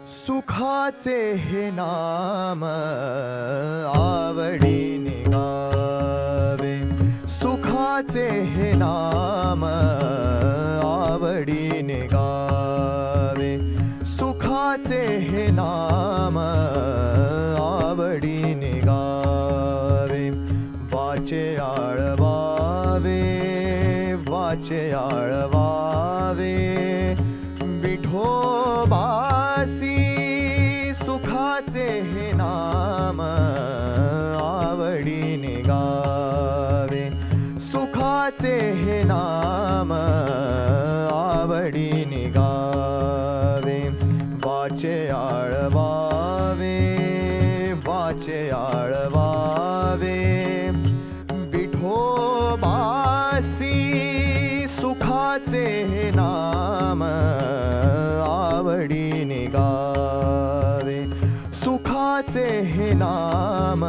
सुखाचे हे नाम आवडीने गावे, सुखाचे हे नाम आवडीने गावे, सुखाचे हे नाम आवडीने गावे. वाचे आळवावे, वाचे आळवावे विठोबासी, सुखाचे हे नाम आवडीने गावे, सुखाचे हे नाम आवडीने गावे. वाचे आळवावे, वाचे आळवावे विठोबासी, सुखाचे हे नाम आवडीने गावे, सुखाचे हे नाम